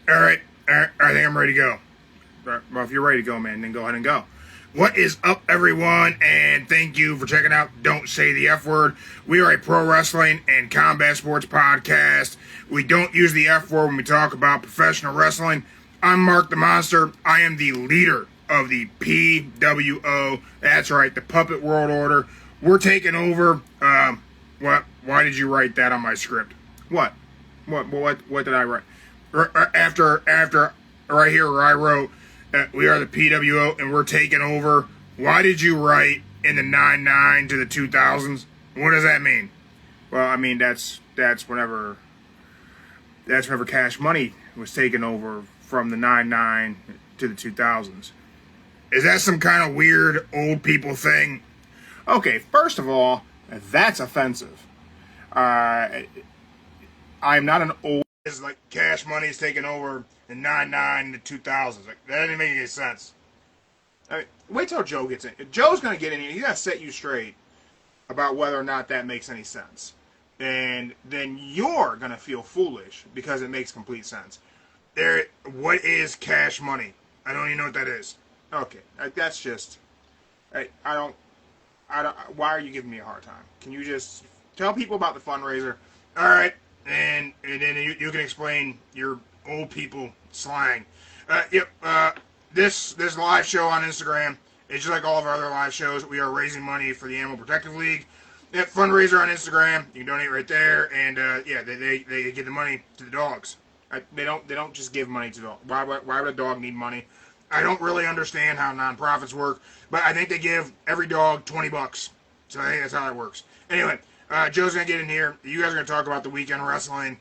All right. I think I'm ready to go. Well, if you're ready to go, man, then go ahead and go. What is up, everyone? And thank you for checking out Don't Say the F Word. We are a pro wrestling and combat sports podcast. We don't use the F word when we talk about professional wrestling. I'm Mark the Monster. I am the leader of the PWO. That's right, the Puppet World Order. We're taking over. What? Why did you write that on my script? What did I write? After right here where I wrote we are the PWO and we're taking over. Why did you write in the 99 to the 2000s? What does that mean? Well, I mean that's whenever Cash Money was taken over from the 99 to the 2000s. Is that some kind of weird old people thing? Okay, first of all, that's offensive. I'm not an old. It's like Cash Money is taking over in 99 to 2000s. Like, that didn't make any sense. I mean, wait till Joe gets in. Joe's going to get in here. He's going to set you straight about whether or not that makes any sense. And then you're going to feel foolish because it makes complete sense. What is Cash Money? I don't even know what that is. Okay, that's just. I don't. Why are you giving me a hard time? Can you just tell people about the fundraiser? All right. And then you can explain your old people slang. This live show on Instagram is just like all of our other live shows. We are raising money for the Animal Protective League. That fundraiser on Instagram, you can donate right there, and they give the money to the dogs. They don't just give money to the dog. Why would a dog need money? I don't really understand how nonprofits work, but I think they give every dog $20. So I think that's how that works. Anyway. Joe's going to get in here. You guys are going to talk about the weekend wrestling.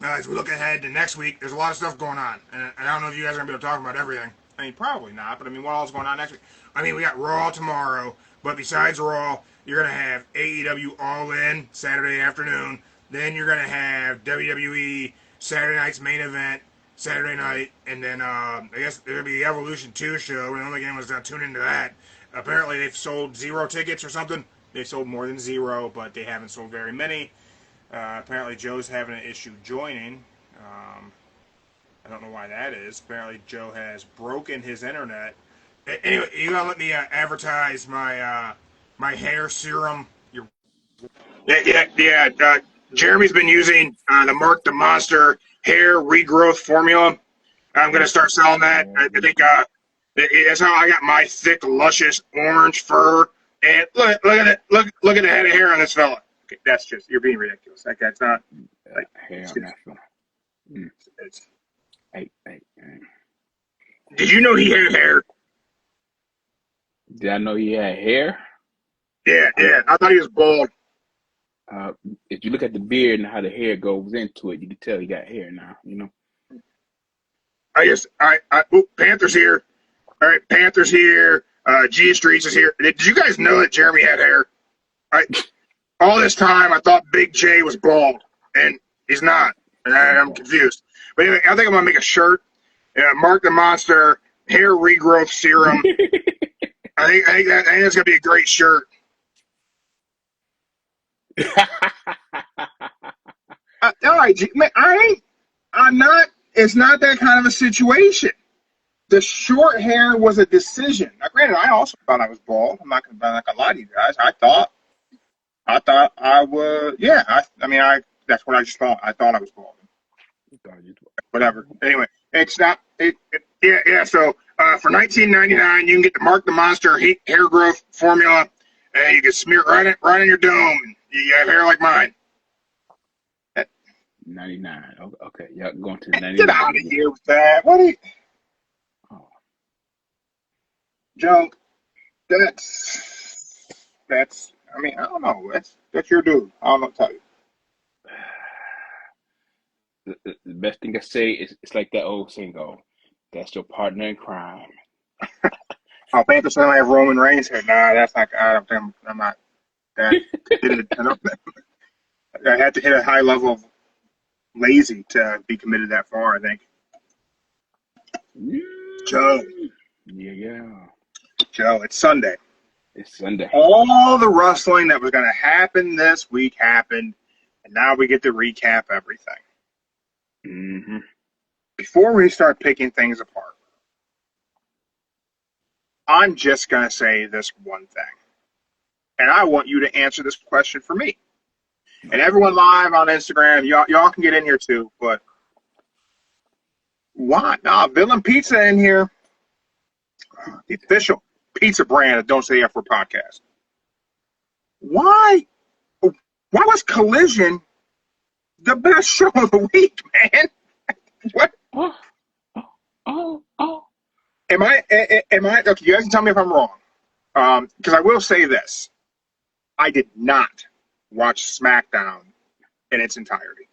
As we look ahead to next week, there's a lot of stuff going on. And I don't know if you guys are going to be able to talk about everything. I mean, probably not. But, I mean, what else is going on next week? I mean, we got Raw tomorrow. But besides Raw, you're going to have AEW All In Saturday afternoon. Then you're going to have WWE Saturday night's main event Saturday night. And then I guess there's going to be the Evolution 2 show. And the only game was going to tune into that. Apparently they've sold 0 tickets or something. They sold more than 0, but they haven't sold very many. Apparently, Joe's having an issue joining. I don't know why that is. Apparently, Joe has broken his internet. Anyway, you gotta let me advertise my my hair serum. Jeremy's been using the Mark the Monster hair regrowth formula. I'm gonna start selling that. I think that's how I got my thick, luscious orange fur. And look at it. Look at the head of hair on this fella. Okay, that's just, you're being ridiculous. That guy's not. Like, hair on that fella. Hey. Did you know he had hair? Did I know he had hair? Yeah. I thought he was bald. If you look at the beard and how the hair goes into it, you can tell he got hair now. You know. Panther's here. All right, Panther's here. G Streets is here. Did you guys know that Jeremy had hair? All this time, I thought Big J was bald, and he's not. And I'm confused. But anyway, I think I'm going to make a shirt. Mark the Monster hair regrowth serum. I think that's going to be a great shirt. All right, I'm not. It's not that kind of a situation. The short hair was a decision. Now, granted, I also thought I was bald. I'm not gonna lie to you guys. I thought I was. Yeah, that's what I just thought. I thought I was bald. Whatever. Anyway, it's not. Yeah. So for $19.99, you can get the Mark the Monster hair growth formula, and you can smear it right on your dome. You have hair like mine. 99. Okay. Yeah, going to 99. Get out of here with that. What are you? Joe, that's. I mean, I don't know. That's your dude. I don't know what to tell you. The best thing I say is it's like that old saying, that's your partner in crime. Panther said I have Roman Reigns here. Nah, that's not. I don't think I'm not. That I had to hit a high level of lazy to be committed that far. I think. Joe. Yeah. Joe, it's Sunday. It's Sunday. All the wrestling that was going to happen this week happened, and now we get to recap everything. Mm-hmm. Before we start picking things apart, I'm just going to say this one thing. And I want you to answer this question for me. And everyone live on Instagram, y'all can get in here too, but why? Villain Pizza in here, the official pizza brand of Don't Say the F Word podcast. Why was Collision the best show of the week, man? What? Oh. Am I, okay, you guys can tell me if I'm wrong. Because I will say this. I did not watch SmackDown in its entirety.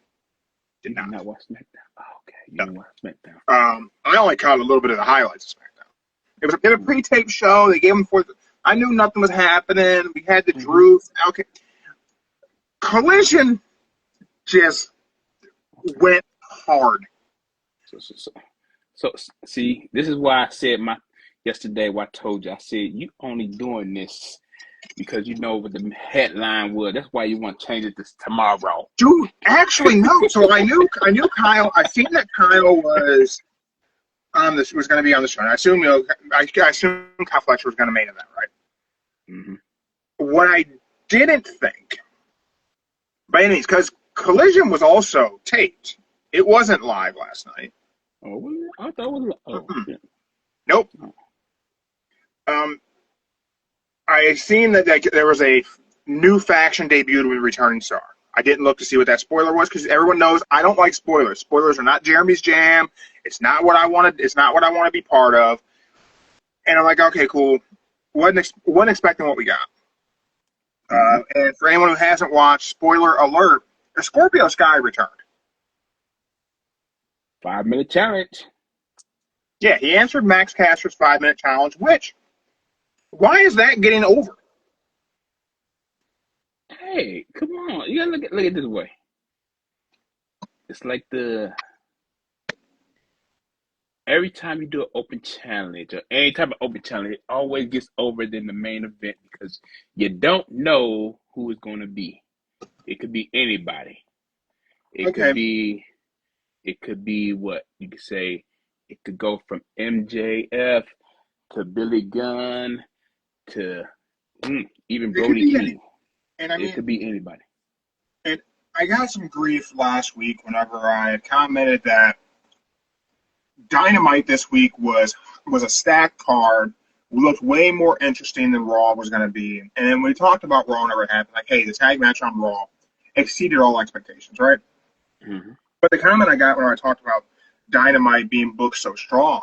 Did not. You did not watch SmackDown? Oh, okay. You didn't watch SmackDown. I only caught a little bit of the highlights of SmackDown. It was a pre-taped show. They gave them I knew nothing was happening. We had the Drew. Okay. Collision just went hard. So see, this is why I said yesterday. What I told you, I said you only doing this because you know what the headline was. That's why you want to change it to tomorrow. Dude, actually no. So I knew Kyle. I seen that Kyle was on this. Was going to be on the show. And I assume I assume Kyle Fletcher was going to main event, right? Mm-hmm. What I didn't think, by any means, because Collision was also taped. It wasn't live last night. Oh, I thought it was. Oh, yeah. Nope. I seen that there was a new faction debuted with Returning Star. I didn't look to see what that spoiler was because everyone knows I don't like spoilers. Spoilers are not Jeremy's jam. It's not what I wanted. It's not what I want to be part of. And I'm like, okay, cool. Wasn't expecting what we got. And for anyone who hasn't watched, spoiler alert: the Scorpio Sky returned. 5-minute challenge. Yeah, he answered Max Caster's 5-minute challenge. Which, why is that getting over? Hey, come on! You gotta look at it this way. It's like every time you do an open challenge or any type of open challenge, it always gets over than the main event because you don't know who it's going to be. It could be anybody. It could be what you could say. It could go from MJF to Billy Gunn to even Brody King. And I mean, it could be anybody. And I got some grief last week whenever I commented that Dynamite this week was a stacked card. We looked way more interesting than Raw was going to be. And then we talked about Raw whenever it happened. Like, hey, the tag match on Raw exceeded all expectations, right? Mm-hmm. But the comment I got when I talked about Dynamite being booked so strong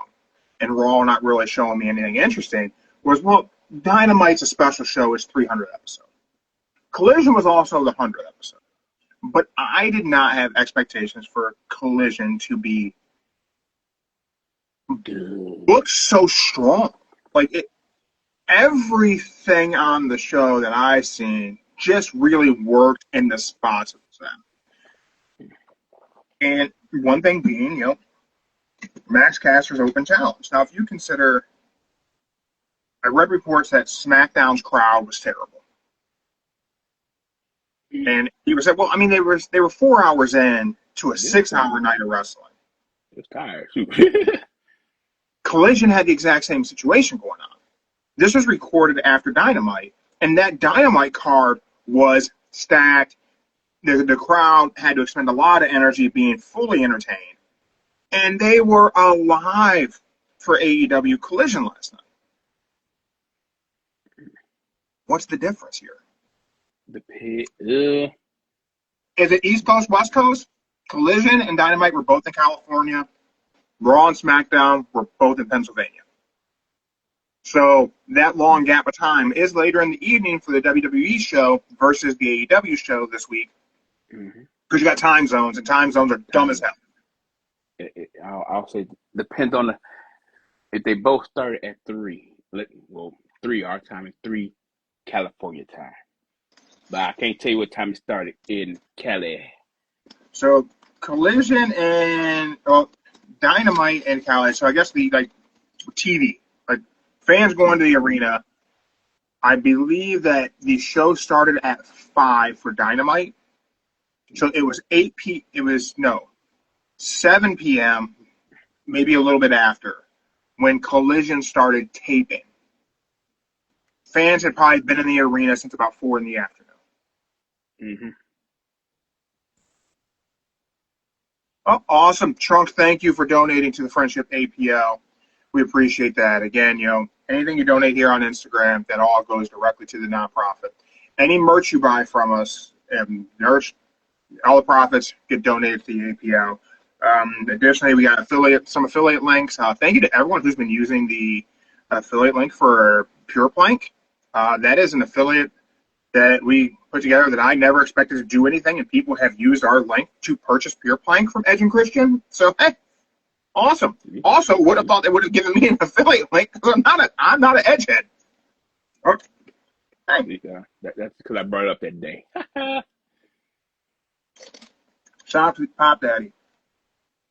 and Raw not really showing me anything interesting was, well, Dynamite's a special show. It's 300 episodes. Collision was also the 100th episode. But I did not have expectations for Collision to be booked so strong. Like, everything on the show that I've seen just really worked in the spots of them. And one thing being, Max Caster's open challenge. Now, if you consider, I read reports that SmackDown's crowd was terrible. And he was like, well, I mean, they were 4 hours in to a 6-hour night of wrestling. It was tired. Collision had the exact same situation going on. This was recorded after Dynamite, and that Dynamite card was stacked. The crowd had to expend a lot of energy being fully entertained. And they were alive for AEW Collision last night. What's the difference here? Is it East Coast, West Coast? Collision and Dynamite were both in California. Raw and SmackDown were both in Pennsylvania. So that long gap of time is later in the evening for the WWE show versus the AEW show this week. Because you got time zones, and time zones are dumb as hell. I'll say depends on if they both started at 3. 3 our time and 3 California time. But I can't tell you what time it started in Cali. So Collision and Dynamite and Cali. So I guess the TV, fans going to the arena. I believe that the show started at 5 for Dynamite. So it was 8 p. It was no. 7 p.m., maybe a little bit after, when Collision started taping. Fans had probably been in the arena since about 4 in the afternoon. Mm-hmm. Oh, awesome. Trunks, thank you for donating to the Friendship APL. We appreciate that. Again, anything you donate here on Instagram, that all goes directly to the nonprofit. Any merch you buy from us, merch, all the profits get donated to the APL. Additionally, we got some affiliate links. Thank you to everyone who's been using the affiliate link for Pure Plank. That is an affiliate that we put together that I never expected to do anything, and people have used our link to purchase Pure Plank from Edge and Christian. So, hey, awesome. Also, would have thought they would have given me an affiliate link because I'm not an Edge head. Okay. Hey. That's because I brought it up that day. Shout out to Pop Daddy.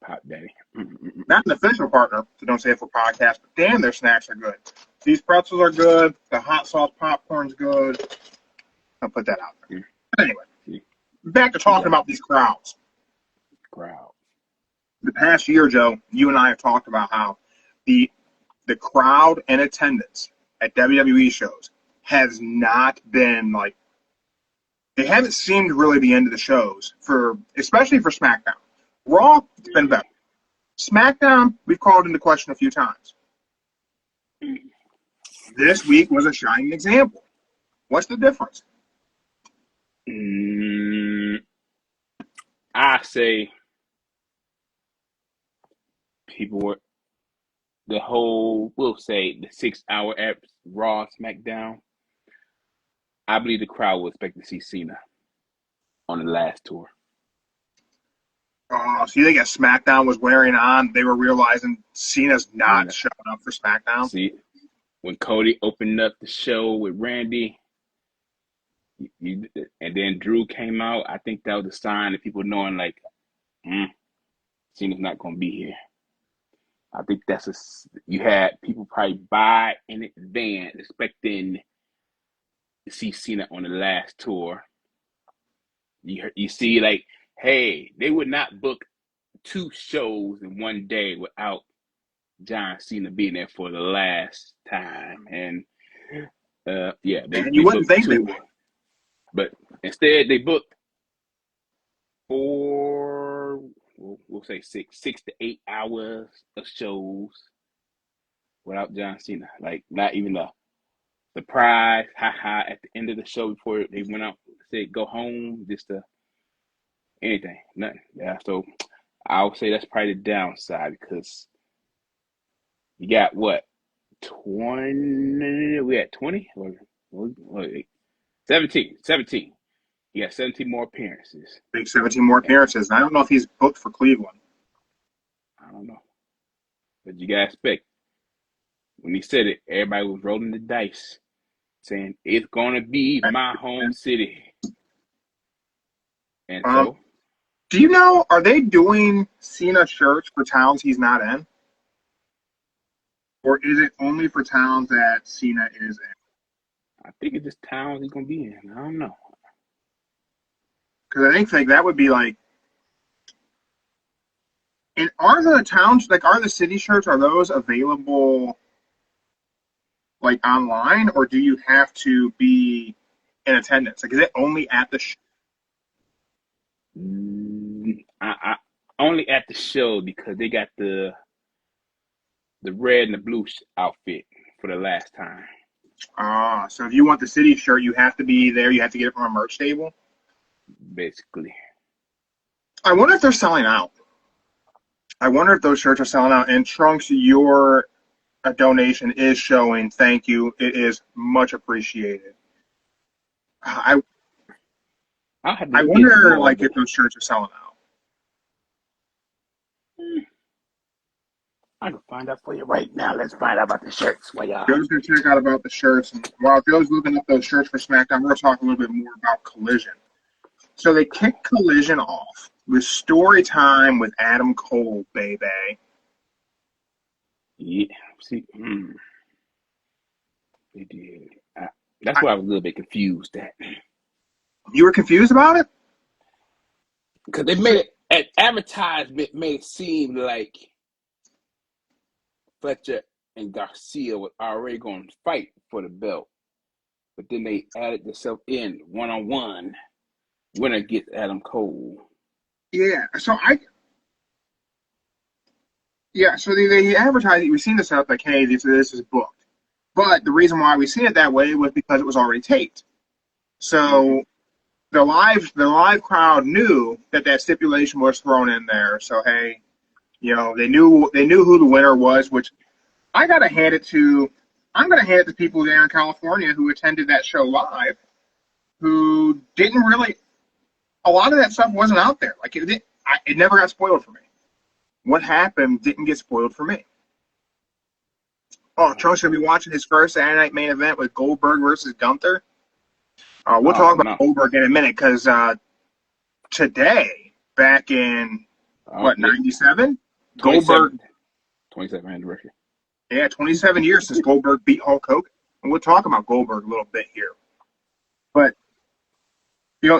Pop Daddy. Not an official partner, so don't say it for podcast, but damn, their snacks are good. These pretzels are good. The hot sauce popcorn's good. I'll put that out there. But anyway, back to talking about these crowds. The past year, Joe, you and I have talked about how the crowd and attendance at WWE shows has not been like, they haven't seemed really the end of the shows, especially for SmackDown. Raw, it's been better. SmackDown, we've called into question a few times. This week was a shining example. What's the difference? I say people were we'll say the 6-hour Raw SmackDown. I believe the crowd will expect to see Cena on the last tour. So you think as SmackDown was wearing on, they were realizing Cena's not showing up for SmackDown? See, when Cody opened up the show with Randy, and then Drew came out, I think that was a sign of people knowing, like, Cena's not going to be here. I think you had people probably buy in advance expecting to see Cena on the last tour. You see, like, hey, they would not book 2 shows in one day without John Cena being there for the last time. And you wouldn't think 2, they would. But instead they booked 4, we'll say 6 to 8 hours of shows without John Cena. Like, not even a surprise, at the end of the show before they went out, said go home, just anything, nothing. Yeah, so I would say that's probably the downside because you got what, 20? We at 20 or 17. He got 17 more appearances. Big 17 more appearances. And I don't know if he's booked for Cleveland. I don't know. But you got to expect, when he said it, everybody was rolling the dice, saying, it's going to be my home city. And so. Do you know, are they doing Cena shirts for towns he's not in? Or is it only for towns that Cena is in? I think it's just towns he's going to be in. I don't know. Because I think that would be like, and are the towns, like, are the city shirts, are those available like online, or do you have to be in attendance? Like, is it only at the show? I only at the show because they got the red and the blue outfit for the last time. So if you want the city shirt, you have to be there. You have to get it from a merch table. Basically. I wonder if they're selling out. I wonder if those shirts are selling out. And Trunks, your donation is showing. Thank you. It is much appreciated. I wonder, like, if those shirts are selling out. I can find out for you right now. Let's find out about the shirts. Joe's going to check out about the shirts. And while Joe's looking up those shirts for SmackDown, we're going to talk a little bit more about Collision. So they kicked Collision off with story time with Adam Cole, baby. Yeah. See, they did. That's why I was a little bit confused at. You were confused about it? Because they made it An advertisement made it seem like Fletcher and Garcia was already going to fight for the belt, but then they added themselves in one-on-one. Winner gets Adam Cole. Yeah. So they advertised it. We've seen this out like, hey, this is booked. But the reason why we seen it that way was because it was already taped. So the live crowd knew that stipulation was thrown in there. So hey, they knew who the winner was, which I'm gonna hand it to people there in California who attended that show live, who didn't really. A lot of that stuff wasn't out there. Like it never got spoiled for me. What happened didn't get spoiled for me. Oh, Trump's gonna be watching his first Saturday Night main event with Goldberg versus Gunther. We'll talk about Goldberg in a minute because today, back in 97, Goldberg 27 anniversary. Yeah, 27 years since Goldberg beat Hulk Hogan, and we'll talk about Goldberg a little bit here. But they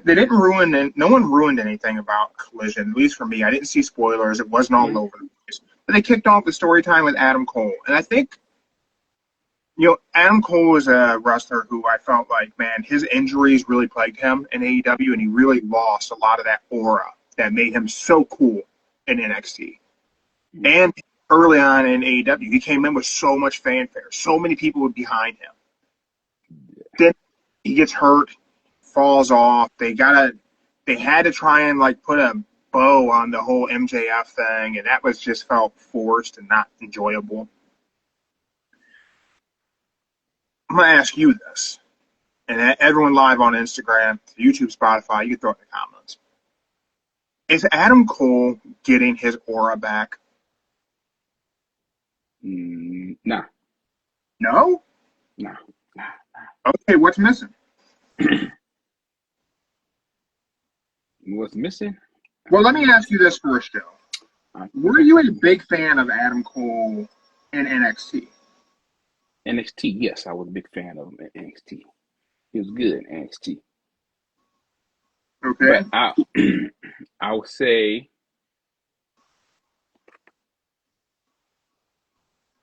didn't ruin, and no one ruined anything about Collision. At least for me, I didn't see spoilers. It wasn't all over the place. But they kicked off the story time with Adam Cole, and I think. Adam Cole is a wrestler who I felt like, man, his injuries really plagued him in AEW, and he really lost a lot of that aura that made him so cool in NXT. And early on in AEW, he came in with so much fanfare. So many people were behind him. Then he gets hurt, falls off. They had to try and put a bow on the whole MJF thing, and that was just felt forced and not enjoyable. I'm going to ask you this, and everyone live on Instagram, YouTube, Spotify, you can throw it in the comments. Is Adam Cole getting his aura back? Nah. No? Nah. Okay, what's missing? What's missing? Well, let me ask you this first, Joe. Were you a big fan of Adam Cole in NXT? NXT, yes, I was a big fan of him at NXT. He was good in NXT. Okay. But I would say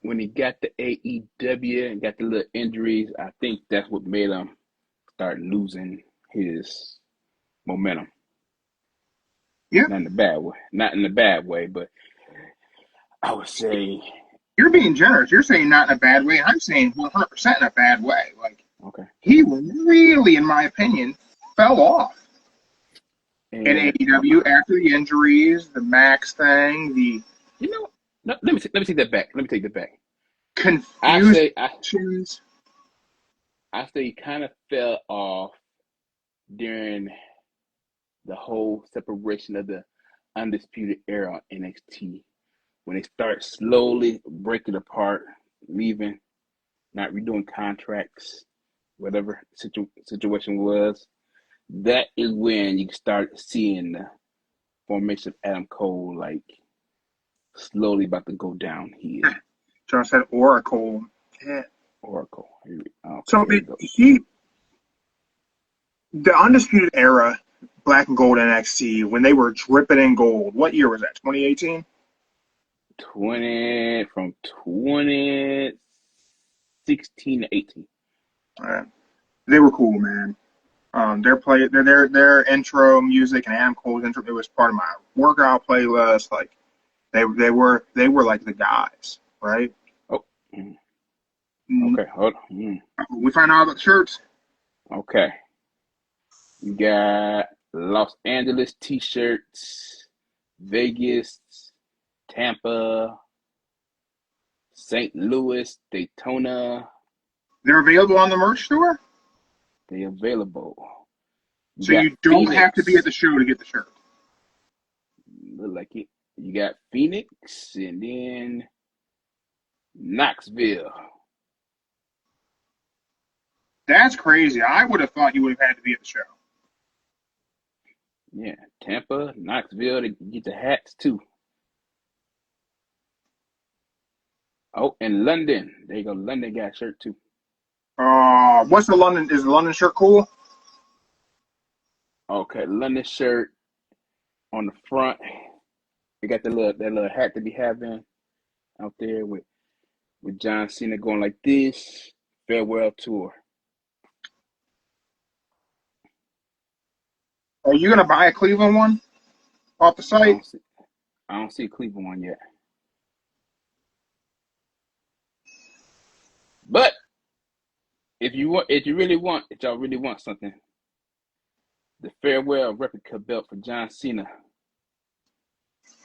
when he got the AEW and got the little injuries, I think that's what made him start losing his momentum. Yeah. Not in the bad way, but I would say. You're being generous. You're saying not in a bad way. I'm saying 100% in a bad way. He really, in my opinion, fell off in AEW after the injuries, the Max thing, no, let me take that back. Confusions. I say he kind of fell off during the whole separation of the Undisputed Era on NXT. When they start slowly breaking apart, leaving, not redoing contracts, whatever situation was, that is when you start seeing the formation of Adam Cole slowly about to go downhill. John said Oracle. Yeah. Oracle. So the Undisputed Era, Black and Gold NXT, when they were dripping in gold, what year was that? 2018? From 2016 to 18. They were cool, man. Their intro music and Adam Cole's intro, it was part of my workout playlist. They were like the guys, right? Oh, okay. Hold on. We find out about the shirts. Okay. You got Los Angeles T-shirts, Vegas, Tampa, St. Louis, Daytona. They're available on the merch store? They're available. So you don't have to be at the show to get the shirt. Look like it. You got Phoenix and then Knoxville. That's crazy. I would have thought you would have had to be at the show. Yeah, Tampa, Knoxville, they get the hats too. Oh, and London. There you go. London got a shirt too. What's the London? Is the London shirt cool? Okay, London shirt on the front. They got that little hat that be having out there with John Cena going like this. Farewell tour. Are you gonna buy a Cleveland one off the site? I don't see a Cleveland one yet. But if y'all really want something, the farewell replica belt for John Cena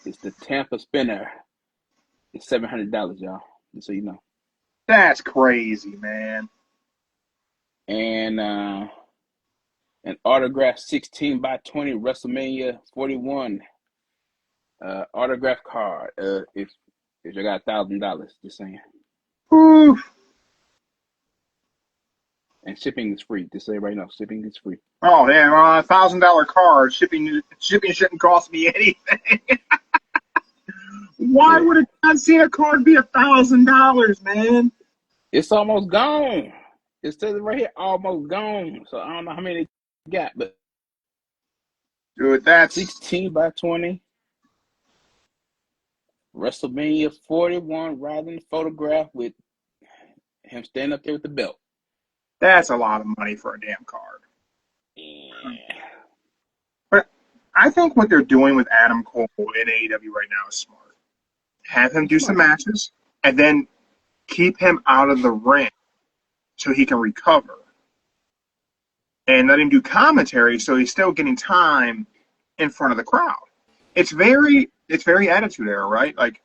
is the Tampa Spinner. It's $700, y'all. Just so you know. That's crazy, man. And an autographed 16 by 20 WrestleMania 41 autograph card. If you got $1,000, just saying. Oof. And shipping is free. Just say right now, shipping is free. Oh damn! $1,000 card shipping shouldn't cost me anything. Why would a John Cena card be $1,000, man? It's almost gone. It says it right here, almost gone. So I don't know how many they got, but Dude, that's 16 by 20. WrestleMania 41 riding photograph with him standing up there with the belt. That's a lot of money for a damn card. Yeah. But I think what they're doing with Adam Cole in AEW right now is smart. Have him do some matches, and then keep him out of the ring so he can recover. And let him do commentary so he's still getting time in front of the crowd. It's very Attitude Era, right? Like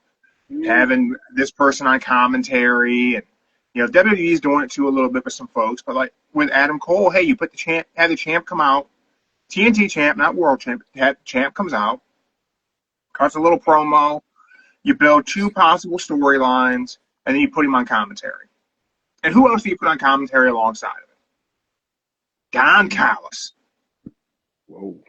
having this person on commentary, and WWE's doing it too a little bit with some folks, but like with Adam Cole, hey, you put have the champ come out, TNT champ, not world champ, have the champ comes out, cuts a little promo, you build two possible storylines, and then you put him on commentary. And who else do you put on commentary alongside of it? Don Callis. Whoa.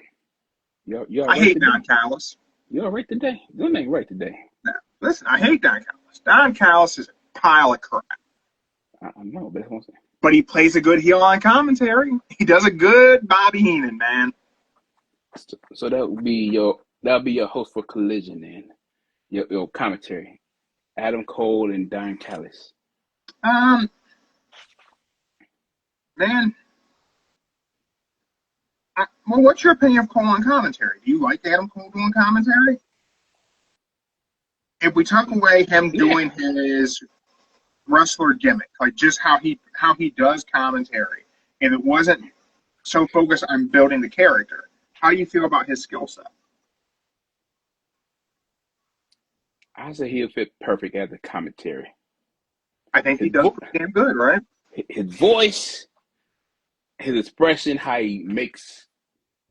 You're I right hate today. Don Callis. You're right today. Your ain't right today. No, listen, I hate Don Callis. Don Callis is a pile of crap. I know, but that's what I'm saying. But he plays a good heel on commentary. He does a good Bobby Heenan, man. So that'll be your host for Collision, then. Your commentary. Adam Cole and Don Callis. Man. Well, what's your opinion of Cole on commentary? Do you like Adam Cole doing commentary? If we took away him doing his wrestler gimmick, like just how he does commentary, if it wasn't so focused on building the character, how do you feel about his skill set? I say he'll fit perfect as a commentary. I think he does pretty damn good, right? His voice, his expression, how he makes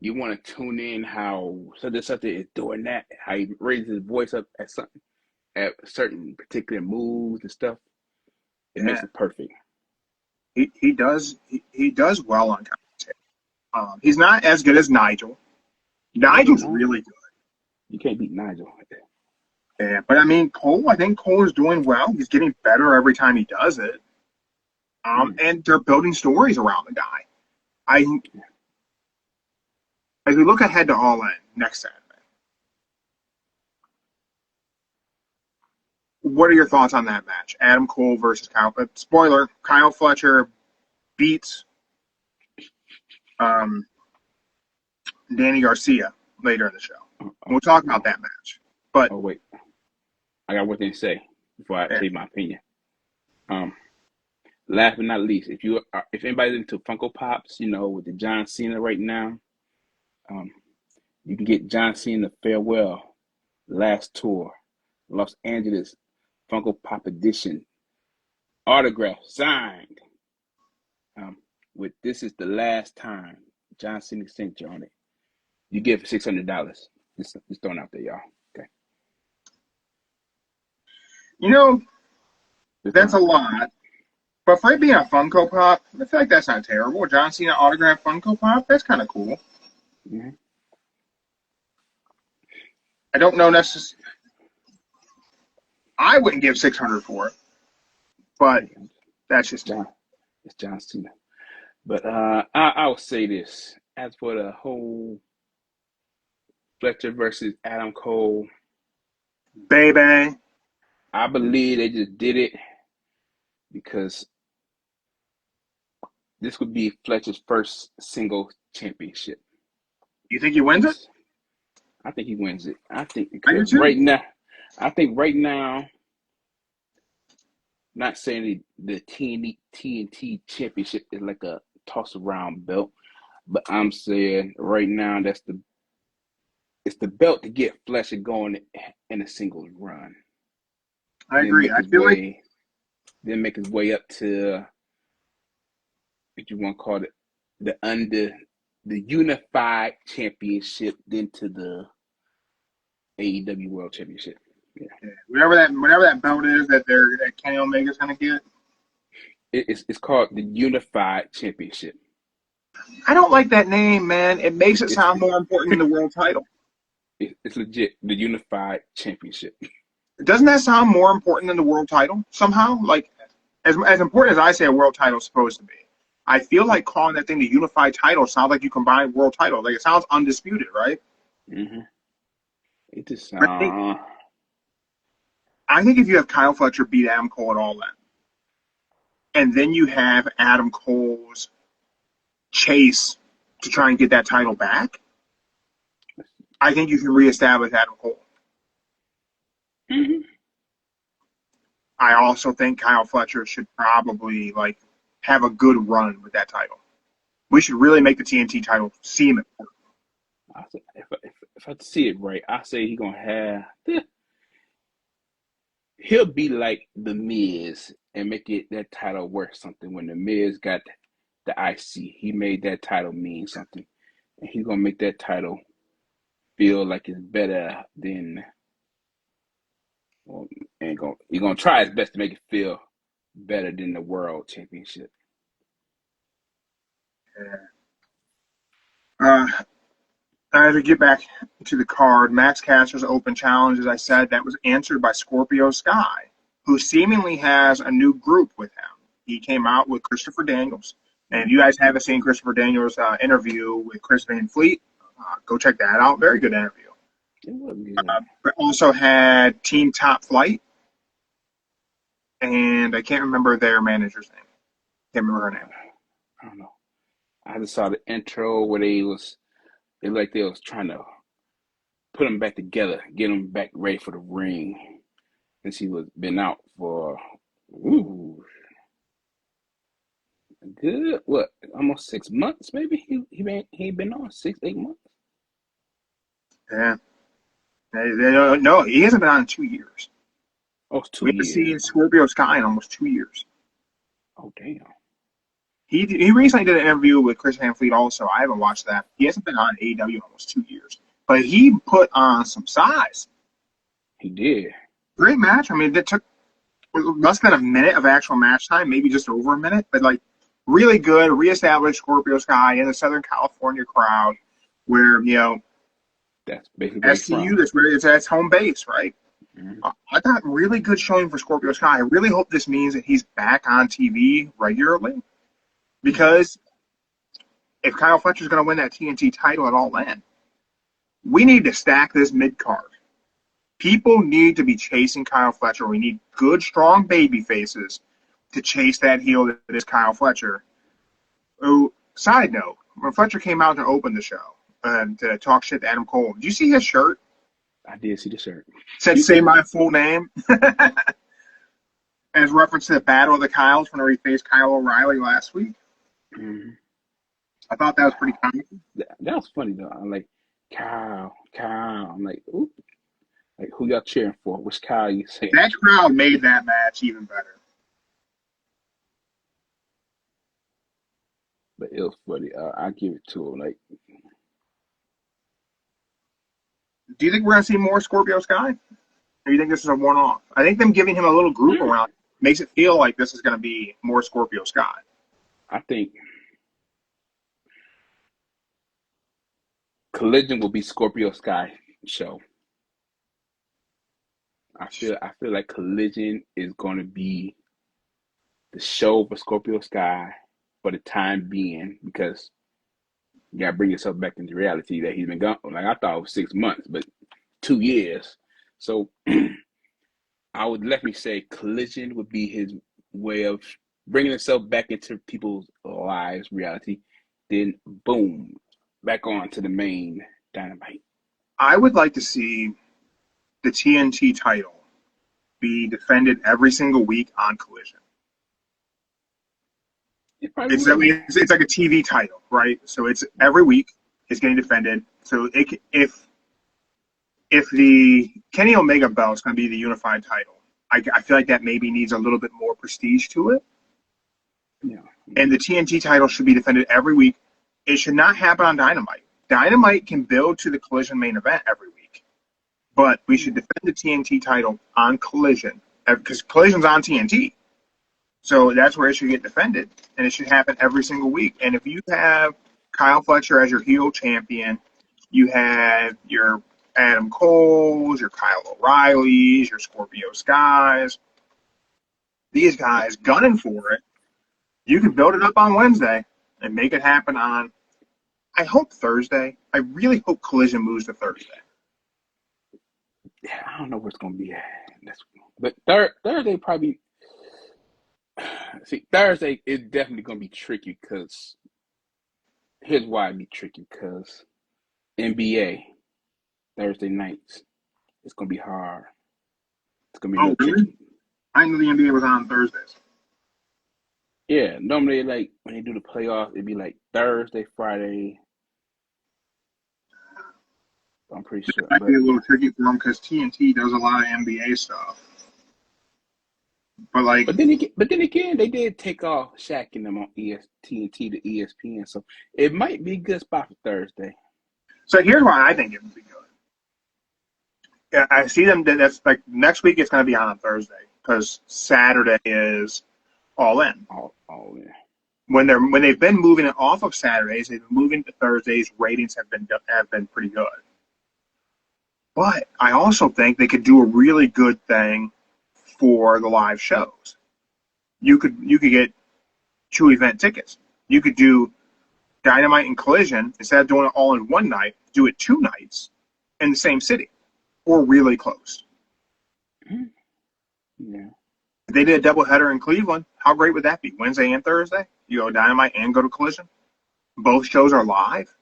you want to tune in, how such and such is doing that, how he raises his voice up at certain particular moves and stuff. It makes it perfect. He does well on commentary. He's not as good as Nigel. Nigel's really good. You can't beat Nigel. Yeah, but I mean, I think Cole is doing well. He's getting better every time he does it. And they're building stories around the guy. As we look ahead to All In next Saturday, what are your thoughts on that match? Adam Cole versus Kyle. Spoiler: Kyle Fletcher beats Danny Garcia later in the show. We'll talk about that match. But wait, I got one thing to say before I say my opinion. Last but not least, if anybody's into Funko Pops, with the John Cena right now, you can get John Cena Farewell Last Tour, Los Angeles Funko Pop Edition, autograph signed, with "This is the last time" John Cena signature on it. You get it for $600. Just throwing out there, y'all. Okay. That's a lot. But for it being a Funko Pop, I feel like that's not terrible. John Cena autograph Funko Pop, that's kind of cool. Mm-hmm. I don't know necessarily. I wouldn't give $600 for it, but that's just it's John Cena. But I'll say this: as for the whole Fletcher versus Adam Cole. Baby. I believe they just did it because this would be Fletcher's first single championship. You think he wins it? This, I think he wins it. I think I do because too. right now, not saying the TNT Championship is like a toss around belt, but I'm saying right now it's the belt to get Fletcher going in a singles run. I Then agree. make I his feel like way, then make his way up to what you want to call it, the unified championship, then to the AEW World Championship. Yeah, whatever that belt is that Kenny Omega's gonna get. it's called the unified championship. I don't like that name, man. It makes it It's sound more important than the world title. it's legit the unified championship. Doesn't that sound more important than the world title somehow? Like as important as I say a world title is supposed to be. I feel like calling that thing the unified title sounds like you combine world title. Like it sounds undisputed, right? Mm-hmm. It just I think I think if you have Kyle Fletcher beat Adam Cole at All In, and then you have Adam Cole's chase to try and get that title back, I think you can reestablish Adam Cole. mm-hmm. I also think Kyle Fletcher should probably like have a good run with that title. We should really make the TNT title seem important. If I see it right, I say he gonna have he'll be like the Miz and make it that title worth something. When the Miz got the IC, he made that title mean something, and he's gonna make that title feel like it's better than. Well, he's gonna try his best to make it feel better than the World Championship. Uh, as we get back to the card, Max Caster's open challenge, as I said, that was answered by Scorpio Sky, who seemingly has a new group with him. He came out with Christopher Daniels. And if you guys haven't seen Christopher Daniels' interview with Chris Van Fleet, go check that out. Very good interview. It was good. But also had Team Top Flight, and I can't remember their manager's name. Can't remember her name. I don't know. I just saw the intro where they was trying to put them back together, get them back ready for the ring, since he was been out for a good almost 6 months maybe. He been on 6 8 months. Yeah. No, he hasn't been on in 2 years. Oh, it's two We haven't years. seen Scorpio Sky in almost 2 years. Oh damn. He recently did an interview with Chris Van Fleet also. I haven't watched that. He hasn't been on AEW in almost 2 years. But he put on some size. He did. Great match. I mean, it took less than a minute of actual match time, maybe just over a minute, but like really good, reestablished Scorpio Sky in the Southern California crowd where, That's basically where he's SCU, from. that's home base, right? Mm-hmm. I thought really good showing for Scorpio Sky. I really hope this means that he's back on TV regularly because if Kyle Fletcher's going to win that TNT title at All In, we need to stack this mid card. People need to be chasing Kyle Fletcher. We need good, strong baby faces to chase that heel that is Kyle Fletcher. Oh, side note, when Fletcher came out to open the show and to talk shit to Adam Cole, did you see his shirt? I did see the shirt. Said, say my full name. As reference to the Battle of the Kyles when he faced Kyle O'Reilly last week. Mm-hmm. I thought that was pretty comical. That was funny though. I'm like, Kyle. I'm like, ooh. Like, who y'all cheering for? Which Kyle you saying? That crowd made that match even better. But it was funny. I give it to him. Like, Do you think we're going to see more Scorpio Sky? Or do you think this is a one-off? I think them giving him a little group around makes it feel like this is going to be more Scorpio Sky. I think Collision will be Scorpio Sky show. I feel like Collision is going to be the show for Scorpio Sky for the time being because You got to bring yourself back into reality that he's been gone. Like, I thought it was 6 months, but 2 years. So I would definitely say Collision would be his way of bringing himself back into people's lives, reality. Then, boom, back on to the main Dynamite. I would like to see the TNT title be defended every single week on Collision. It's like a TV title, right? So it's every week it's getting defended. So if the Kenny Omega belt is going to be the unified title, I feel like that maybe needs a little bit more prestige to it. Yeah. And the TNT title should be defended every week. It should not happen on Dynamite. Dynamite can build to the Collision main event every week, but we should defend the TNT title on Collision because Collision's on TNT. So that's where it should get defended, and it should happen every single week. And if you have Kyle Fletcher as your heel champion, you have your Adam Cole's, your Kyle O'Reilly's, your Scorpio Skies, these guys gunning for it. You can build it up on Wednesday and make it happen on, I hope, Thursday. I really hope Collision moves to Thursday. Yeah, I don't know where it's going to be at. But Thursday probably... See, Thursday is definitely going to be tricky because... Here's why it'd be tricky, because NBA, Thursday nights, it's going to be hard. It's going to be real tricky. I knew the NBA was on Thursdays. Yeah, normally, like, when they do the playoffs, it'd be like Thursday, Friday. I'm pretty sure. It might be a little tricky for them because TNT does a lot of NBA stuff. But then again, they did take off Shaq and them on TNT to ESPN, so it might be a good spot for Thursday. So here's why I think it would be good. Yeah, I see them. That's like next week. It's going to be on Thursday because Saturday is All In. All in. When they've been moving it off of Saturdays, they've been moving to Thursdays. Ratings have been pretty good. But I also think they could do a really good thing for the live shows. You could get 2 event tickets. You could do Dynamite and Collision instead of doing it all in one night. Do it 2 nights in the same city or really close. Yeah. If they did a doubleheader in Cleveland, how great would that be? Wednesday and Thursday, you go Dynamite and go to Collision. Both shows are live.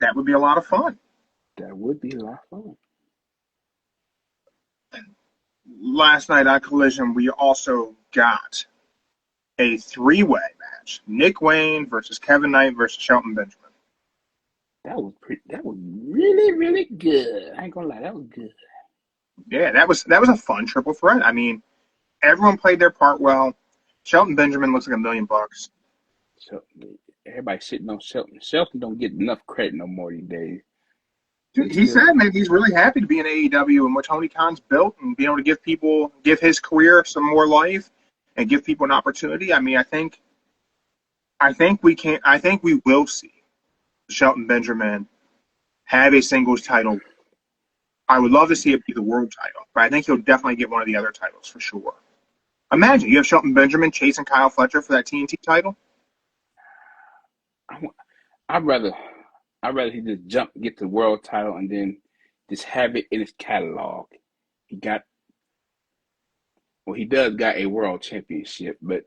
That would be a lot of fun. That would be a lot of fun. Last night on Collision, we also got a 3-way match: Nick Wayne versus Kevin Knight versus Shelton Benjamin. That was really, really good. I ain't gonna lie, that was good. Yeah, that was a fun triple threat. I mean, everyone played their part well. Shelton Benjamin looks like $1 million. So everybody sitting on Shelton. Shelton don't get enough credit no more these days. Dude, he said maybe he's really happy to be in AEW and what Tony Khan's built and be able to give his career some more life and give people an opportunity. I mean, I think we will see Shelton Benjamin have a singles title. I would love to see it be the world title, but I think he'll definitely get one of the other titles for sure. Imagine you have Shelton Benjamin chasing Kyle Fletcher for that TNT title. I'd rather he just get the world title, and then just have it in his catalog. He does got a world championship, but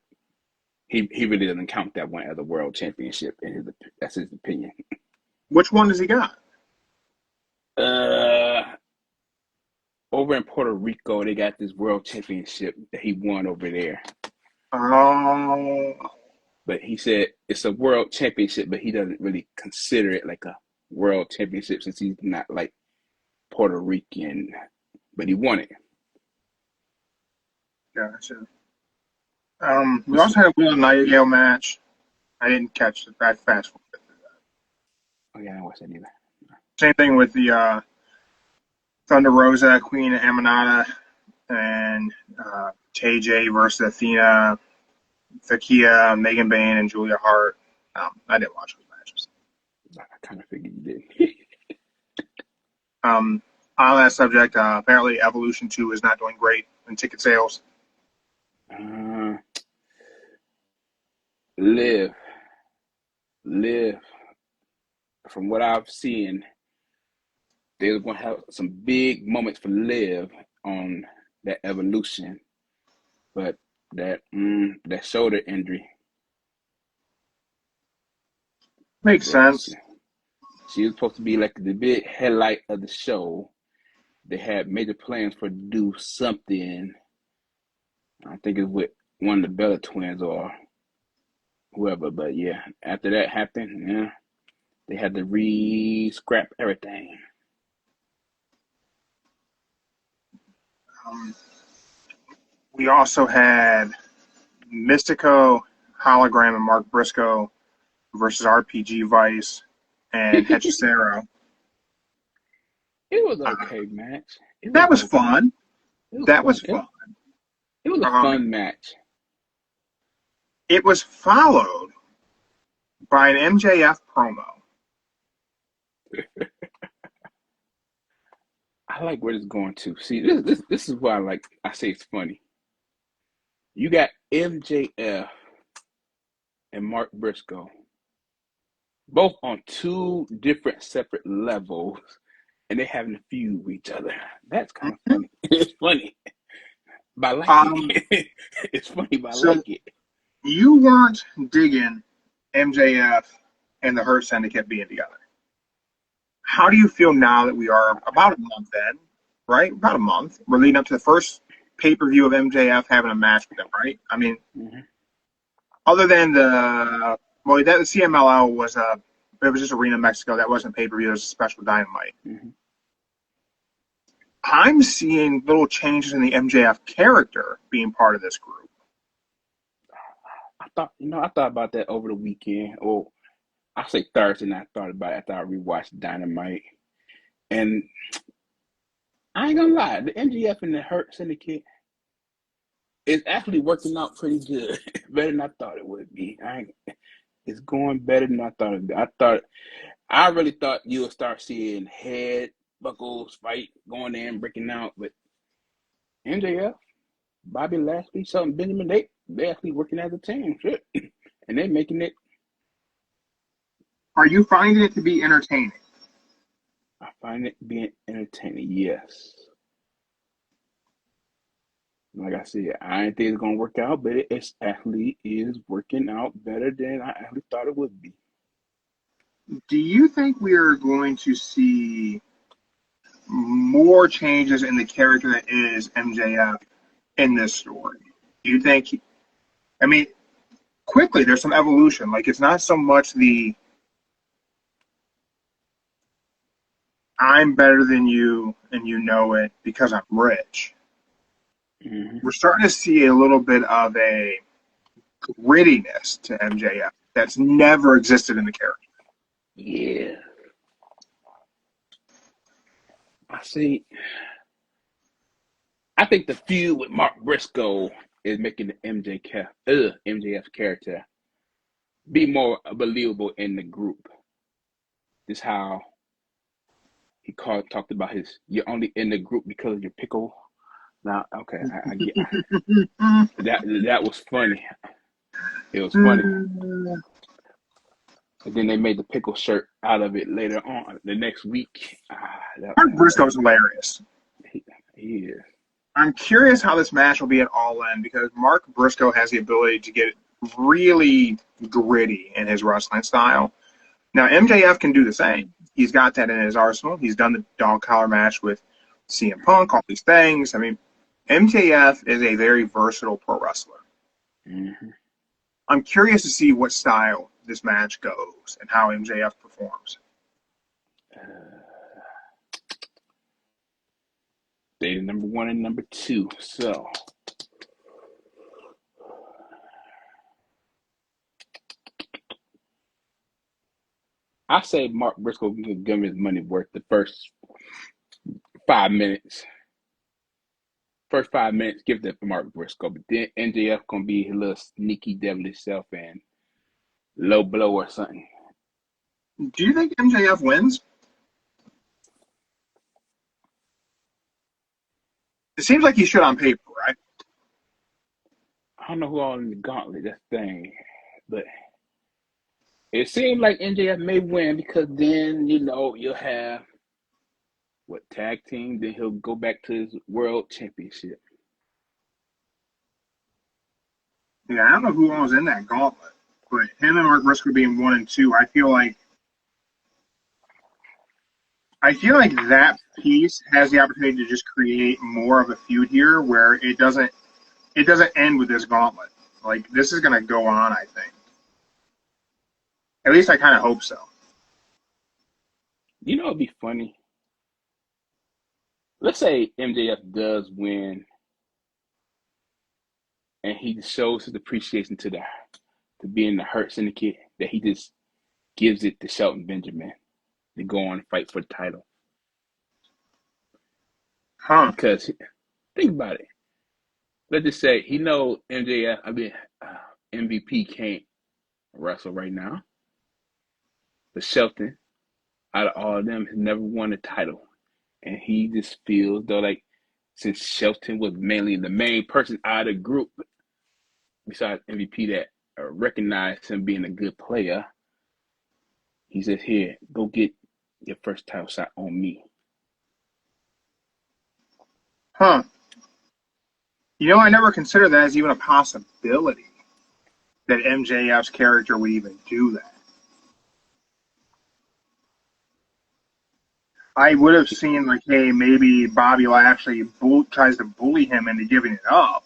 he really doesn't count that one as a world championship. That's his opinion. Which one has he got? Over in Puerto Rico, they got this world championship that he won over there. Oh. But he said it's a world championship, but he doesn't really consider it like a world championship since he's not like Puerto Rican. But he won it. Gotcha. We also had a Will Nightingale match. I didn't catch it. I fast forwarded through that. Oh yeah, I didn't watch that either. Same thing with the Thunder Rosa, Queen Amanada, and JJ versus Athena, Fakia, Megan Bayne, and Julia Hart. I didn't watch those matches. I kind of figured you did. On that subject, apparently Evolution 2 is not doing great in ticket sales. Live. from what I've seen, they're going to have some big moments for Liv on that Evolution, but that shoulder injury. Makes sense. She was supposed to be like the big headlight of the show. They had major plans for to do something. I think it's with one of the Bella twins or whoever. But yeah, after that happened, yeah, they had to re-scrap everything. We also had Mystico, Hologram, and Mark Briscoe versus RPG Vice and Hechicero. It was okay match. That was fun. That was fun. It was a fun match. It was followed by an MJF promo. I like where it's going to. See, this is why I say it's funny. You got MJF and Mark Briscoe, both on two different separate levels, and they having a feud with each other. That's kind of funny. It's funny. But I like it. It's funny, but I like it. You weren't digging MJF and the Hurt Syndicate being together. How do you feel now that we are about a month in, right? About a month. We're leading up to the first pay-per-view of MJF having a match with them, right? I mean, other than the CMLL was it was just Arena Mexico. That wasn't pay-per-view. It was a special Dynamite. I'm seeing little changes in the MJF character being part of this group. I thought about that over the weekend. Or I say Thursday, and I thought about it after I rewatched Dynamite. And I ain't gonna lie, the MJF and the Hurt Syndicate is actually working out pretty good. Better than I thought it would be. It's going better than I thought it would be. I really thought you would start seeing head buckles fight going in, breaking out, but MJF, Bobby Lashley, Shelton Benjamin, they actually working as a team, shit, and they making it. Are you finding it to be entertaining? I find it being entertaining, yes. Like I said, I didn't think it's gonna work out, but it actually is working out better than I actually thought it would be. Do you think we are going to see more changes in the character that is MJF in this story? Do you think, quickly, there's some evolution. Like, it's not so much the I'm better than you and you know it because I'm rich. We're starting to see a little bit of a grittiness to MJF that's never existed in the character. Yeah. I think the feud with Mark Briscoe is making the MJF character be more believable in the group. This is how he talked about you're only in the group because of your pickle. Now, okay, I get that was funny. It was funny. And then they made the pickle shirt out of it later on the next week. Mark Briscoe's hilarious. He is. I'm curious how this match will be at All In because Mark Briscoe has the ability to get really gritty in his wrestling style. Now, MJF can do the same. He's got that in his arsenal. He's done the dog collar match with CM Punk, all these things. MJF is a very versatile pro wrestler. I'm curious to see what style this match goes and how MJF performs. They're number 1 and number 2, so I say Mark Briscoe can give him his money worth the first 5 minutes. First 5 minutes, give that to Mark Briscoe, but then MJF gonna be his little sneaky devilish self and low blow or something. Do you think MJF wins? It seems like he should on paper, right? I don't know who all in the gauntlet, that thing, but It seems like MJF may win because then you'll have what tag team. Then he'll go back to his world championship. Yeah, I don't know who all was in that gauntlet, but him and Mark Briscoe being 1 and 2, I feel like that piece has the opportunity to just create more of a feud here, where it doesn't end with this gauntlet. Like, this is going to go on, I think. At least I kind of hope so. It'd be funny. Let's say MJF does win, and he shows his appreciation to being the Hurt Syndicate, that he just gives it to Shelton Benjamin to go on and fight for the title. Huh. Because think about it. Let's just say he knows MVP can't wrestle right now. But Shelton, out of all of them, has never won a title. And he just feels though like since Shelton was mainly the main person out of the group, besides MVP, that recognized him being a good player, he says, here, go get your first title shot on me. Huh. I never considered that as even a possibility, that MJF's character would even do that. I would have seen, like, hey, maybe Bobby Lashley tries to bully him into giving it up.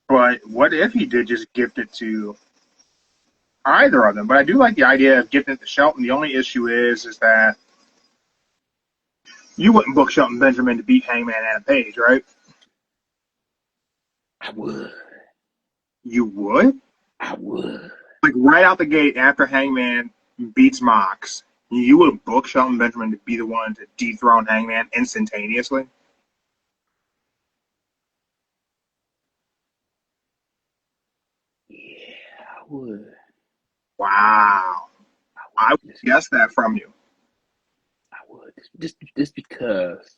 But what if he did just gift it to either of them? But I do like the idea of gifting it to Shelton. The only issue is that you wouldn't book Shelton Benjamin to beat Hangman Adam Page, right? I would. You would? I would. Like, right out the gate after Hangman beats Mox, you would book Shelton Benjamin to be the one to dethrone Hangman instantaneously? Yeah, I would. Wow. I would guess that from you. I would. Just because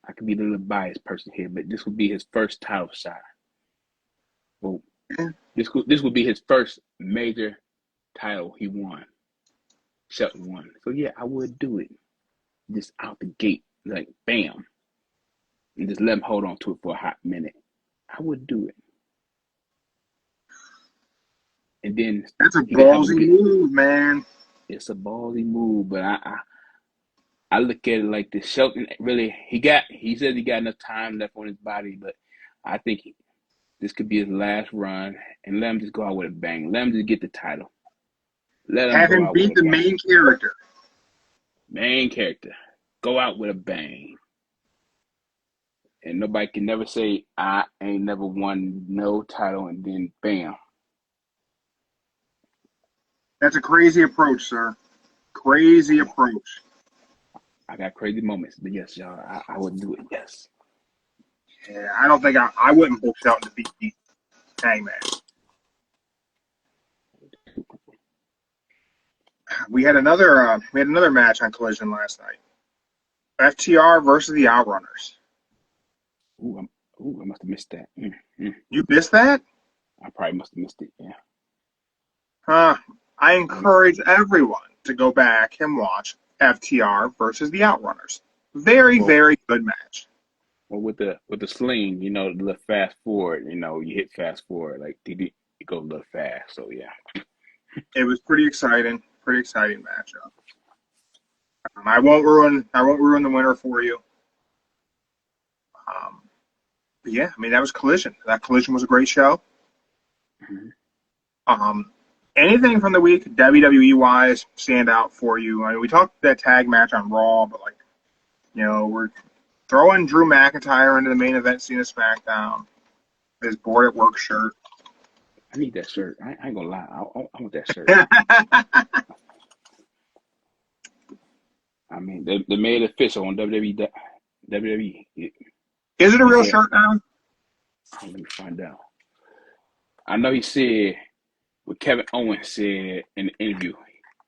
I could be the little biased person here, but this would be his first title shot. Well, this would be his first major title he won. Shelton won. So yeah, I would do it. Just out the gate, like bam. And just let him hold on to it for a hot minute. I would do it. And then that's a ballsy move, man. It's a ballsy move, but I look at it like this. Shelton really he says he got enough time left on his body, but I think this could be his last run, and let him just go out with a bang. Let him just get the title. Have him beat the main character. Main character. Go out with a bang. And nobody can never say, I ain't never won no title, and then bam. That's a crazy approach, sir. Crazy approach. I got crazy moments, but yes, y'all, I would do it, yes. Yeah, I don't think I wouldn't book Shelton to beat Hangman. We had another match on Collision last night. FTR versus the Outrunners. I must have missed that. You missed that? I probably must have missed it, yeah. I encourage everyone to go back and watch FTR versus the Outrunners. Very good match. Well, with the sling, the fast forward, you hit fast forward, like it goes a little fast, so yeah. It was pretty exciting matchup. I won't ruin the winner for you. But yeah, I mean, that was Collision. That Collision was a great show. Mm-hmm. Anything from the week WWE wise stand out for you? I mean, we talked that tag match on Raw, but we're throwing Drew McIntyre into the main event scene of SmackDown. His bored at work shirt. I need that shirt. I ain't gonna lie. I want that shirt. I mean, they made it official on WWE. Is it a real shirt now? Let me find out. I know he said what Kevin Owens said in the interview.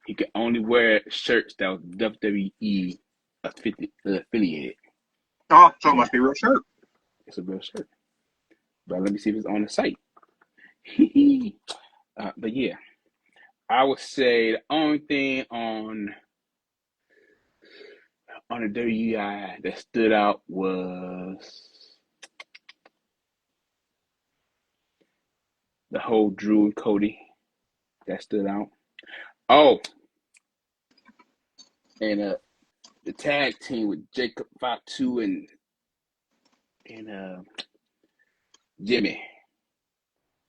He could only wear shirts that was WWE affiliated. Oh, so it must be a real shirt. It's a real shirt. But let me see if it's on the site. But yeah, I would say the only thing on the WEI that stood out was the whole Drew and Cody that stood out. Oh, and the tag team with Jacob Fatu and Jimmy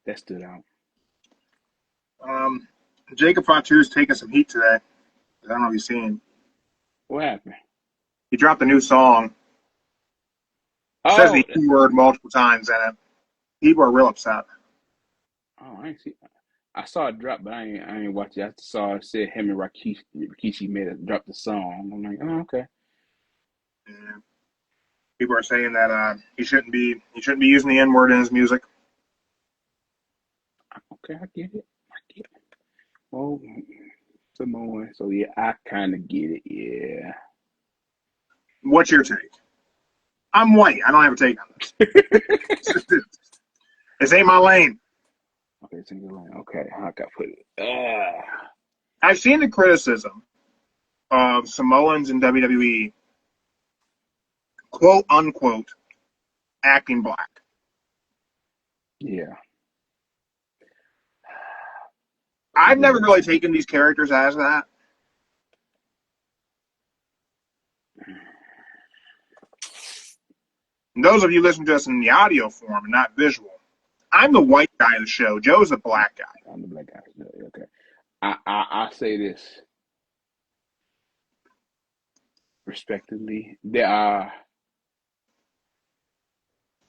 that stood out. Jacob Fatu's taking some heat today. I don't know if you've seen. What happened? He dropped a new song. Says Oh, the E word multiple times in it. People are real upset. I ain't see. I saw it drop, but I ain't watch it. I saw it said him and Rikishi made it drop the song. I'm like, oh, okay. Yeah. People are saying that he shouldn't be using the N word in his music. Okay, I get it. Well, Samoan. So yeah, I kind of get it. Yeah. What's your take? I'm white. I don't have a take on this. This ain't my lane. Okay, single line. Okay, how can I put it? I've seen the criticism of Samoans in WWE, quote unquote, acting black. Yeah. I've never really taken these characters as that. And those of you listening to us in the audio form and not visual, I'm the white guy of the show. Joe's the black guy. I'm the black guy. Okay. I say this respectively. There are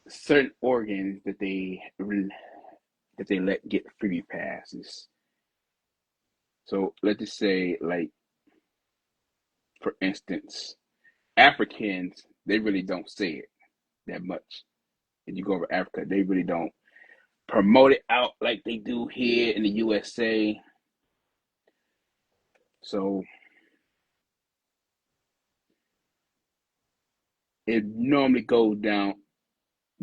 certain organs that they let get free passes. So let's just say, like, for instance, Africans, they really don't say it that much. If you go over Africa, they really don't promote it out like they do here in the USA. So it normally goes down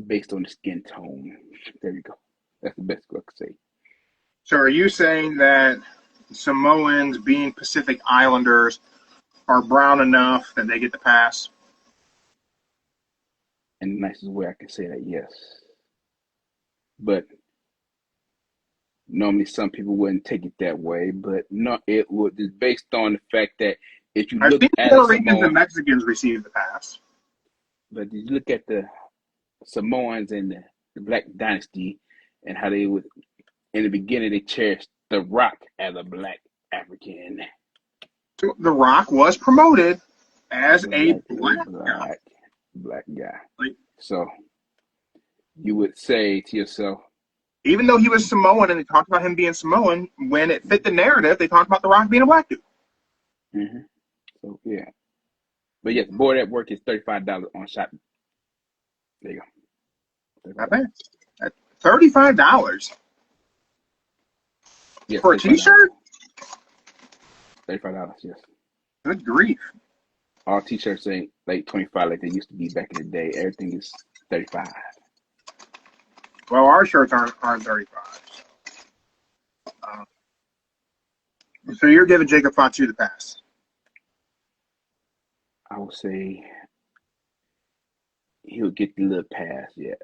based on the skin tone. There you go. That's the best I could say. So are you saying that Samoans, being Pacific Islanders, are brown enough that they get the pass? In the nicest way I can say that, yes. But normally some people wouldn't take it that way, but no, it would. It's based on the fact that if you I've look seen at Puerto a Ricans Samoan, and Mexicans receive the pass. but if you look at the Samoans and the Black Dynasty and how they would, in the beginning, they cherished The Rock as a black African. So The Rock was promoted as a black guy. Black guy. Like, So you would say to yourself, even though he was Samoan and they talked about him being Samoan, when it fit the narrative, they talked about The Rock being a black dude. mm-hmm. So yeah. But yes, board at work is $35 on shop. There you go. Not bad. At $35 Yes, for a T-shirt? $35, yes. Good grief. All T-shirts ain't like 25 like they used to be back in the day. Everything is 35. Well, our shirts aren't 35. So you're giving Jacob Fatu the pass? I would say he'll get the little pass. Yeah.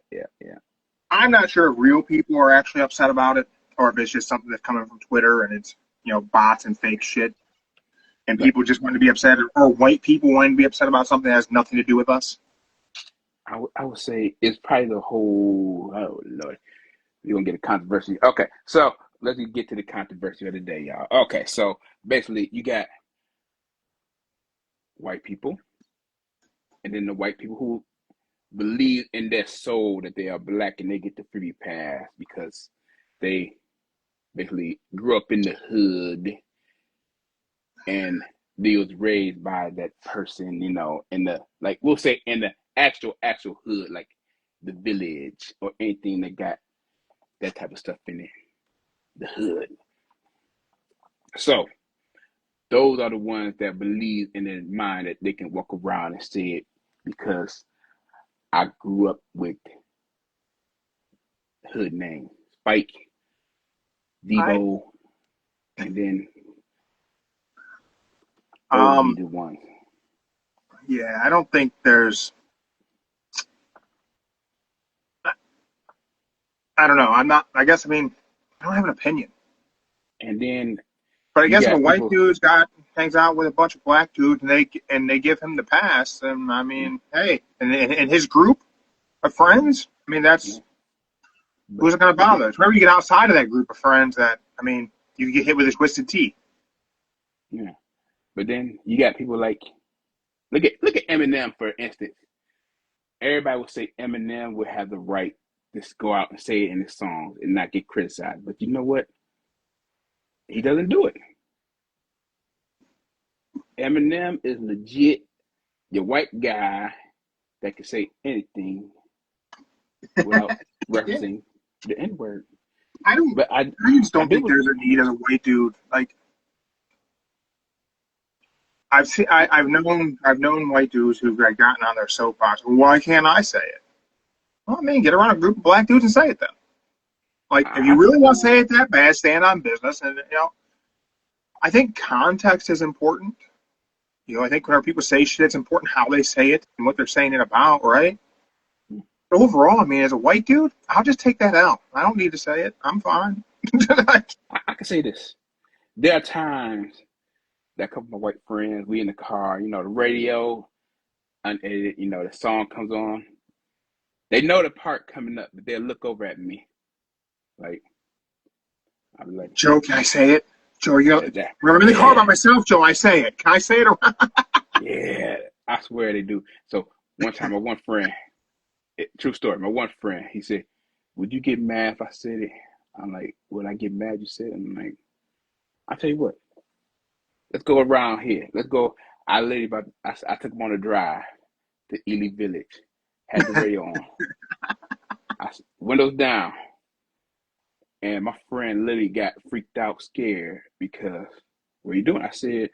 I'm not sure if real people are actually upset about it, or if it's just something that's coming from Twitter and it's bots and fake shit, and people just want to be upset, or white people wanting to be upset about something that has nothing to do with us. I would say it's probably the whole. Oh Lord, we're gonna get a controversy. Okay, so let's get to the controversy of the day, y'all. Okay, so basically you got white people, and then the white people who believe in their soul that they are black and they get the free pass because they basically grew up in the hood and they was raised by that person, in the, like, we'll say in the actual hood, like the village or anything that got that type of stuff in it, the hood. So those are the ones that believe in their mind that they can walk around and say it because I grew up with hood name. Spike Debo, and then those would be the ones. Yeah, I don't think there's. I don't know. I'm not. I guess. I mean, I don't have an opinion. And then But I you guess if a got white people. dude's hangs out with a bunch of black dudes and they give him the pass, then I mean, hey, and his group of friends, I mean, that's who's it going to bother? It's whenever you get outside of that group of friends that I mean, you get hit with a twisted tea. Yeah, but then you got people like look at Eminem for instance. Everybody would say Eminem would have the right to go out and say it in his songs and not get criticized. But you know what? He doesn't do it. Eminem is legit your white guy that can say anything without referencing the N-word. I just don't think there's a need as a white dude. Like I've known white dudes who've gotten on their soapbox. Why can't I say it? Well, I mean, get around a group of black dudes and say it then. Like, if you really want to say it that bad, stand on business. And I think context is important. I think whenever people say shit, it's important how they say it and what they're saying it about, right? But overall, I mean, as a white dude, I'll just take that out. I don't need to say it. I'm fine. I can say this. There are times that a couple of my white friends, we in the car, the radio, unedited, the song comes on. They know the part coming up, but they'll look over at me. Like, I'll be like, Joe, can I say it? Joe, when I'm in the car by myself, Joe, I say it. Can I say it around? Yeah, I swear they do. So one time, my one friend, true story, my one friend, he said, would you get mad if I said it? I'm like, would I get mad you said it? I'm like, I'll tell you what. Let's go around here. Let's go. I took him on a drive to Ely Village. Had the radio on. Windows down. And my friend literally got freaked out, scared because what are you doing? I said,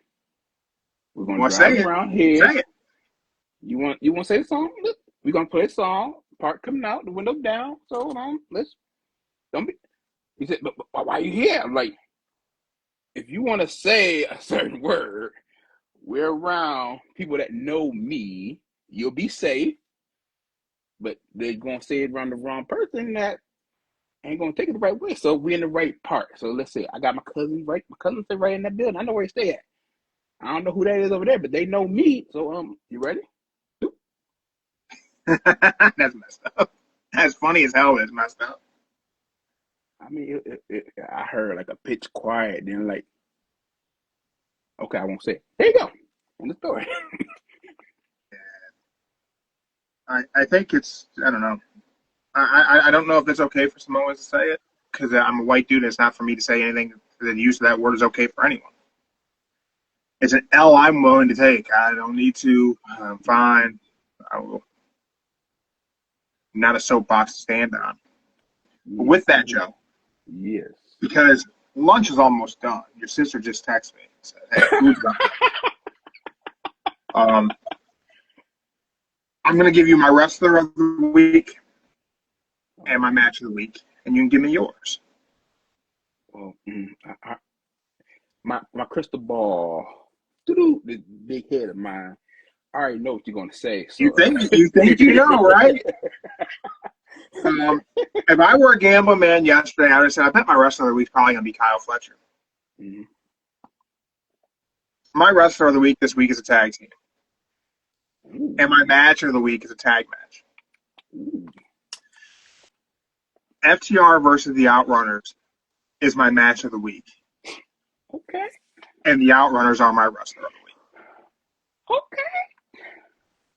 we're gonna drive around here. Say it. You want to say the song? Look, we're gonna play a song. Part coming out, the window down. So let's don't be. He said, but why are you here? I'm like, if you want to say a certain word, we're around people that know me. You'll be safe. But they're gonna say it around the wrong person that ain't gonna take it the right way. So we're in the right part. So let's say I got my cousin right. My cousin stay right in that building. I know where he stay at. I don't know who that is over there, but they know me. So you ready? That's messed up. That's funny as hell. It's messed up. I mean, I heard like a pitch quiet, then like, okay, I won't say it. There you go. In the story. I think it's, I don't know. I don't know if it's okay for Samoans to say it because I'm a white dude and it's not for me to say anything. The use of that word is okay for anyone. It's an L I'm willing to take. I don't need to. I'm fine. I will. Not a soapbox to stand on. But with that, Joe. Yes. Because lunch is almost done. Your sister just texted me and said, hey, food's done. I'm going to give you my wrestler of the week and my match of the week, and you can give me yours. Well, my crystal ball, the big head of mine, I already know what you're going to say. So, you think you know, right? If I were a gambling man yesterday, I would have said, I bet my wrestler of the week is probably going to be Kyle Fletcher. Mm-hmm. My wrestler of the week this week is a tag team. Ooh. And my match of the week is a tag match. Ooh. FTR versus the Outrunners is my match of the week. Okay. And the Outrunners are my wrestler of the week. Okay.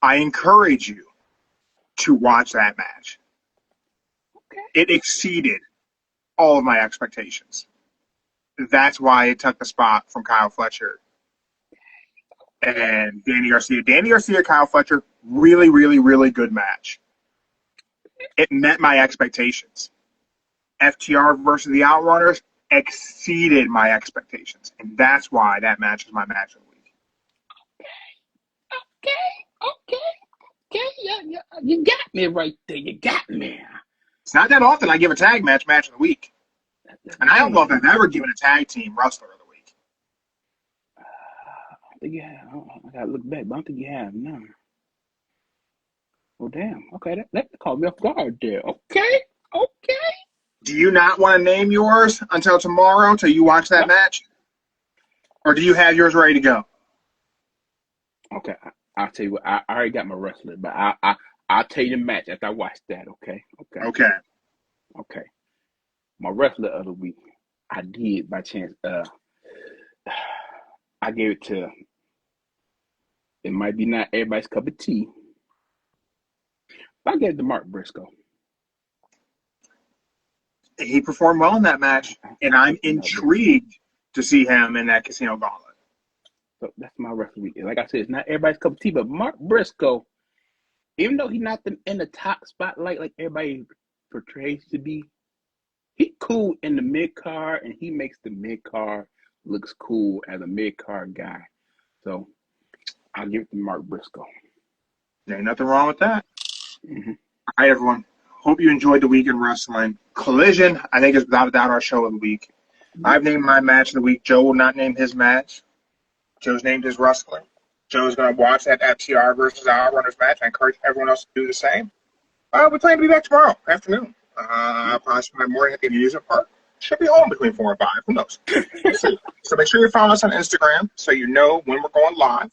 I encourage you to watch that match. Okay. It exceeded all of my expectations. That's why it took the spot from Kyle Fletcher and Danny Garcia. Danny Garcia, Kyle Fletcher, really, really, really good match. It met my expectations. FTR versus the Outrunners exceeded my expectations. And that's why that match is my match of the week. Okay. Yeah. You got me right there. You got me. It's not that often I give a tag match of the week. And I don't know if I've ever given a tag team wrestler of the week. I think you have. I gotta look back, but I don't think you have. No. Well, damn. Okay, that caught me off guard there. Okay. Do you not want to name yours until tomorrow, till you watch that match? Or do you have yours ready to go? Okay, I'll tell you what. I already got my wrestler, but I'll tell you the match after I watch that. Okay. My wrestler of the week, I did by chance. I gave it to. It might be not everybody's cup of tea, but I gave it to Mark Briscoe. He performed well in that match, and I'm intrigued to see him in that Casino Gauntlet. So that's my wrestler week. Like I said, it's not everybody's cup of tea, but Mark Briscoe, even though he's not in the top spotlight like everybody portrays to be, he cool in the mid-card, and he makes the mid-card looks cool as a mid-card guy. So I'll give it to Mark Briscoe. There ain't nothing wrong with that. Mm-hmm. All right, everyone. Hope you enjoyed the week in wrestling. Collision, I think, is without a doubt our show of the week. I've named my match of the week. Joe will not name his match. Joe's named his wrestler. Joe's going to watch that FTR versus Our Runners match. I encourage everyone else to do the same. We plan to be back tomorrow afternoon. I'll probably spend my morning at the amusement park. Should be home between 4 and 5. Who knows? So make sure you follow us on Instagram so you know when we're going live.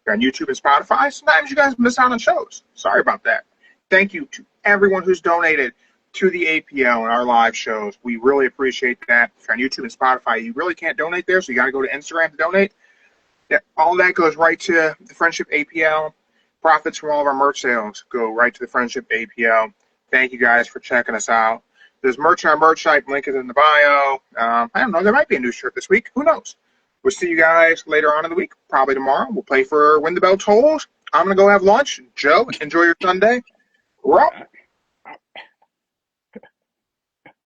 We're on YouTube and Spotify. Sometimes you guys miss out on shows. Sorry about that. Thank you to everyone who's donated to the APL and our live shows. We really appreciate that. If you're on YouTube and Spotify, you really can't donate there, so you got to go to Instagram to donate. Yeah, all that goes right to the Friendship APL. Profits from all of our merch sales go right to the Friendship APL. Thank you guys for checking us out. There's merch on our merch site. Link is in the bio. I don't know. There might be a new shirt this week. Who knows? We'll see you guys later on in the week, probably tomorrow. We'll play for When the Bell Tolls. I'm going to go have lunch. Joe, enjoy your Sunday. We're out.